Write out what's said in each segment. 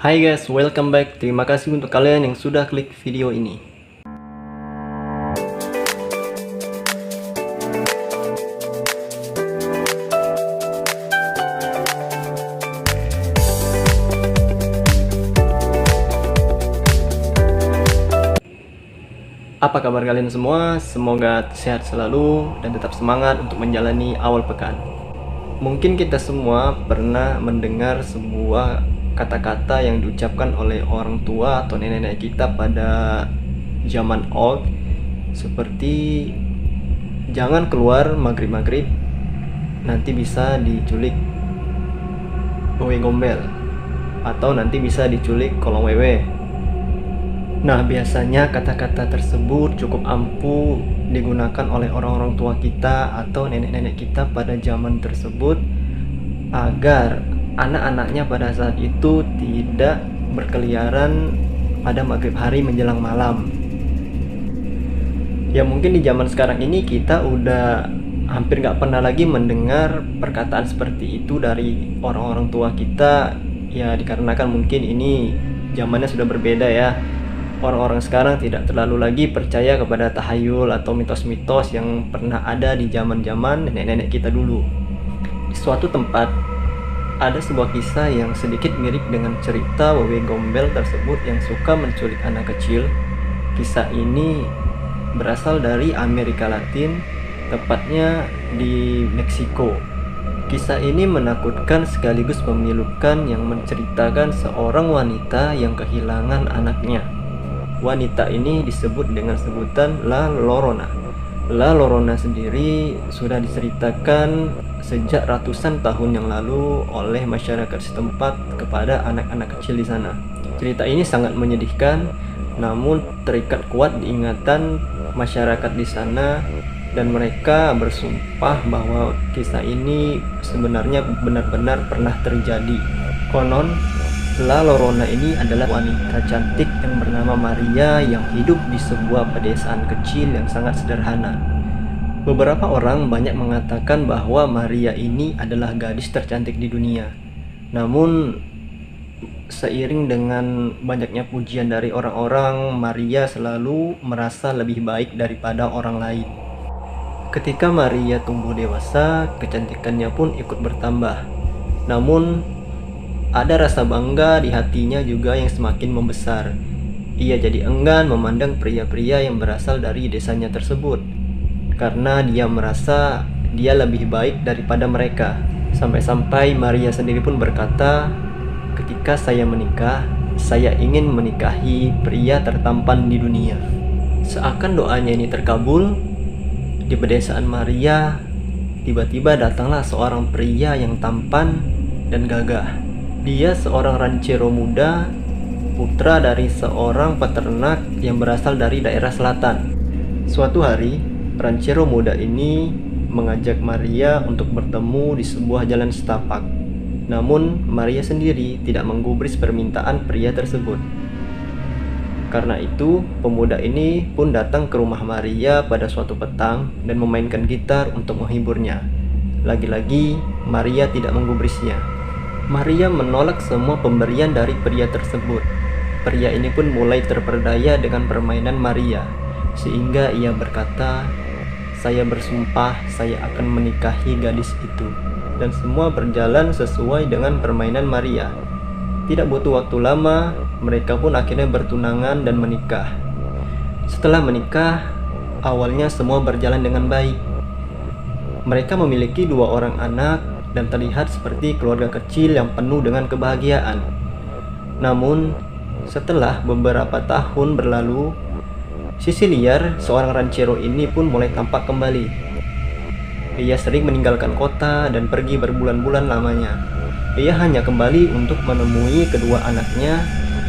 Hai guys, welcome back. Terima kasih untuk kalian yang sudah klik video ini. Apa kabar kalian semua? Semoga sehat selalu dan tetap semangat untuk menjalani awal pekan. Mungkin kita semua pernah mendengar sebuah kata-kata yang diucapkan oleh orang tua atau nenek-nenek kita pada zaman old, seperti jangan keluar maghrib-maghrib, nanti bisa diculik wewe gombel, atau nanti bisa diculik kolong wewe. Nah, biasanya kata-kata tersebut cukup ampuh digunakan oleh orang-orang tua kita atau nenek-nenek kita pada zaman tersebut agar anak-anaknya pada saat itu tidak berkeliaran pada maghrib hari menjelang malam. Ya mungkin di zaman sekarang ini kita udah hampir nggak pernah lagi mendengar perkataan seperti itu dari orang-orang tua kita. Ya dikarenakan mungkin ini zamannya sudah berbeda ya. Orang-orang sekarang tidak terlalu lagi percaya kepada tahayul atau mitos-mitos yang pernah ada di zaman-zaman nenek-nenek kita dulu. Di suatu tempat ada sebuah kisah yang sedikit mirip dengan cerita wewe gombel tersebut yang suka menculik anak kecil. Kisah ini berasal dari Amerika Latin, tepatnya di Meksiko. Kisah ini menakutkan sekaligus memilukan yang menceritakan seorang wanita yang kehilangan anaknya. Wanita ini disebut dengan sebutan La Llorona. La Llorona sendiri sudah diceritakan sejak ratusan tahun yang lalu oleh masyarakat setempat kepada anak-anak kecil di sana. Cerita ini sangat menyedihkan, namun terikat kuat di ingatan masyarakat di sana, dan mereka bersumpah bahwa kisah ini sebenarnya benar-benar pernah terjadi. Konon, La Llorona ini adalah wanita cantik yang bernama Maria yang hidup di sebuah pedesaan kecil yang sangat sederhana. Beberapa orang banyak mengatakan bahwa Maria ini adalah gadis tercantik di dunia. Namun, seiring dengan banyaknya pujian dari orang-orang, Maria selalu merasa lebih baik daripada orang lain. Ketika Maria tumbuh dewasa, kecantikannya pun ikut bertambah. Namun, ada rasa bangga di hatinya juga yang semakin membesar. Ia jadi enggan memandang pria-pria yang berasal dari desanya tersebut, karena dia merasa dia lebih baik daripada mereka. Sampai-sampai Maria sendiri pun berkata, "Ketika saya menikah, saya ingin menikahi pria tertampan di dunia." Seakan doanya ini terkabul, di pedesaan Maria tiba-tiba datanglah seorang pria yang tampan dan gagah. Dia seorang ranchero muda, putra dari seorang peternak yang berasal dari daerah selatan. Suatu hari, ranchero muda ini mengajak Maria untuk bertemu di sebuah jalan setapak. Namun, Maria sendiri tidak menggubris permintaan pria tersebut. Karena itu, pemuda ini pun datang ke rumah Maria pada suatu petang dan memainkan gitar untuk menghiburnya. Lagi-lagi, Maria tidak menggubrisnya. Maria menolak semua pemberian dari pria tersebut. Pria ini pun mulai terperdaya dengan permainan Maria, sehingga ia berkata, "Saya bersumpah saya akan menikahi gadis itu." Dan semua berjalan sesuai dengan permainan Maria. Tidak butuh waktu lama, mereka pun akhirnya bertunangan dan menikah. Setelah menikah, awalnya semua berjalan dengan baik. Mereka memiliki 2 orang anak dan terlihat seperti keluarga kecil yang penuh dengan kebahagiaan. Namun, setelah beberapa tahun berlalu, sisi liar seorang ranchero ini pun mulai tampak kembali. Ia sering meninggalkan kota dan pergi berbulan-bulan lamanya. Ia hanya kembali untuk menemui kedua anaknya,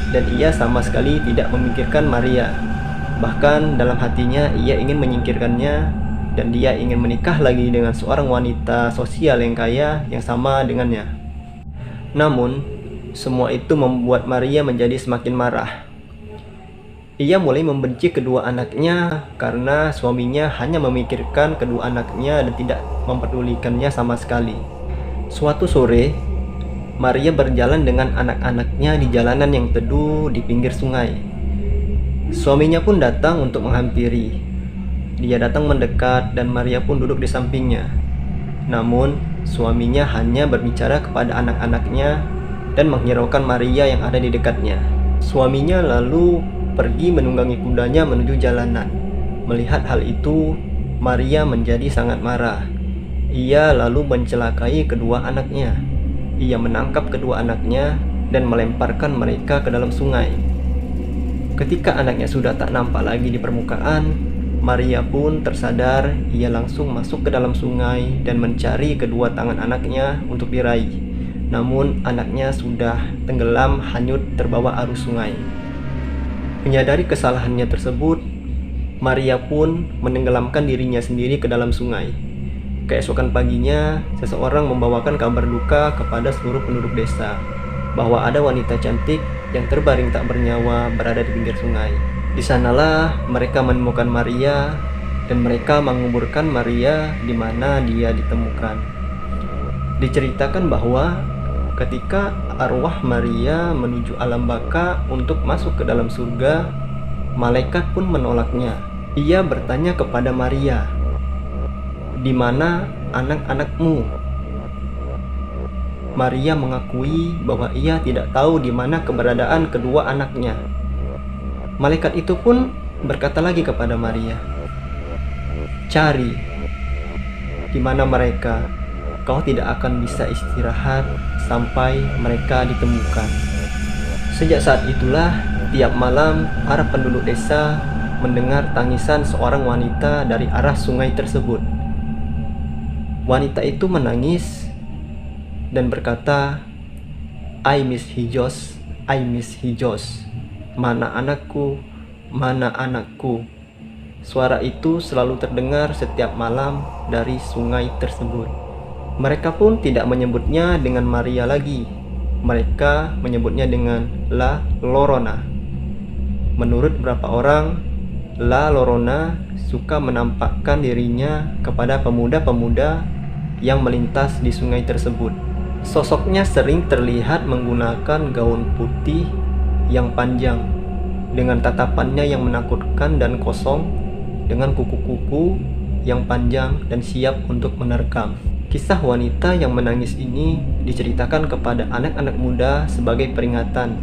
dan ia sama sekali tidak memikirkan Maria. Bahkan dalam hatinya ia ingin menyingkirkannya, dan dia ingin menikah lagi dengan seorang wanita sosial yang kaya yang sama dengannya. Namun, semua itu membuat Maria menjadi semakin marah. Ia mulai membenci kedua anaknya karena suaminya hanya memikirkan kedua anaknya dan tidak mempedulikannya sama sekali. Suatu sore, Maria berjalan dengan anak-anaknya di jalanan yang teduh di pinggir sungai. Suaminya pun datang untuk menghampiri. Dia datang mendekat dan Maria pun duduk di sampingnya. Namun, suaminya hanya berbicara kepada anak-anaknya dan menghiraukan Maria yang ada di dekatnya. Suaminya lalu pergi menunggangi kudanya menuju jalanan. Melihat hal itu, Maria menjadi sangat marah. Ia lalu mencelakai kedua anaknya. Ia menangkap kedua anaknya dan melemparkan mereka ke dalam sungai. Ketika anaknya sudah tak nampak lagi di permukaan, Maria pun tersadar. Ia langsung masuk ke dalam sungai dan mencari kedua tangan anaknya untuk diraih. Namun anaknya sudah tenggelam hanyut terbawa arus sungai. Menyadari kesalahannya tersebut, Maria pun menenggelamkan dirinya sendiri ke dalam sungai. Keesokan paginya, seseorang membawakan kabar duka kepada seluruh penduduk desa bahwa ada wanita cantik yang terbaring tak bernyawa berada di pinggir sungai. Di sanalah mereka menemukan Maria dan mereka menguburkan Maria di mana dia ditemukan. Diceritakan bahwa ketika arwah Maria menuju alam baka untuk masuk ke dalam surga, malaikat pun menolaknya. Ia bertanya kepada Maria, "Di mana anak-anakmu?" Maria mengakui bahwa ia tidak tahu di mana keberadaan kedua anaknya. Malaikat itu pun berkata lagi kepada Maria, "Cari di mana mereka. Kau tidak akan bisa istirahat sampai mereka ditemukan." Sejak saat itulah, tiap malam para penduduk desa mendengar tangisan seorang wanita dari arah sungai tersebut. Wanita itu menangis dan berkata, "I miss Hijos, I miss Hijos. Mana anakku, mana anakku." Suara itu selalu terdengar setiap malam dari sungai tersebut. Mereka pun tidak menyebutnya dengan Maria lagi. Mereka menyebutnya dengan La Llorona. Menurut beberapa orang, La Llorona suka menampakkan dirinya kepada pemuda-pemuda yang melintas di sungai tersebut. Sosoknya sering terlihat menggunakan gaun putih yang panjang, dengan tatapannya yang menakutkan dan kosong, dengan kuku-kuku yang panjang dan siap untuk menerkam. Kisah wanita yang menangis ini diceritakan kepada anak-anak muda sebagai peringatan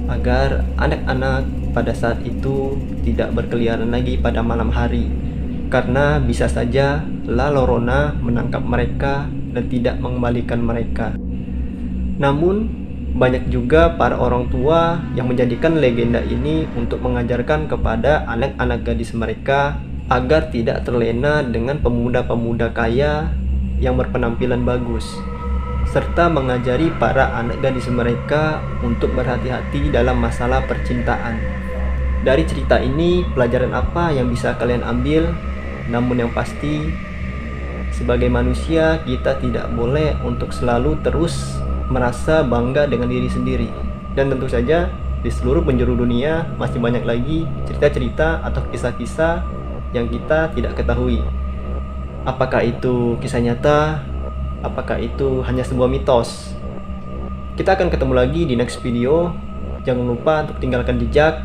agar anak-anak pada saat itu tidak berkeliaran lagi pada malam hari, karena bisa saja La Llorona menangkap mereka dan tidak mengembalikan mereka. Namun, banyak juga para orang tua yang menjadikan legenda ini untuk mengajarkan kepada anak-anak gadis mereka agar tidak terlena dengan pemuda-pemuda kaya yang berpenampilan bagus, serta mengajari para anak gadis mereka untuk berhati-hati dalam masalah percintaan. Dari cerita ini, pelajaran apa yang bisa kalian ambil? Namun yang pasti, sebagai manusia kita tidak boleh untuk selalu terus merasa bangga dengan diri sendiri. Dan tentu saja di seluruh penjuru dunia masih banyak lagi cerita-cerita atau kisah-kisah yang kita tidak ketahui. Apakah itu kisah nyata? Apakah itu hanya sebuah mitos? Kita akan ketemu lagi di next video. Jangan lupa untuk tinggalkan jejak,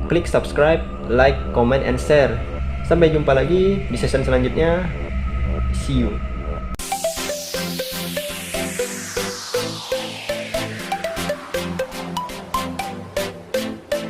klik subscribe, like, comment, and share. Sampai jumpa lagi di season selanjutnya. See you.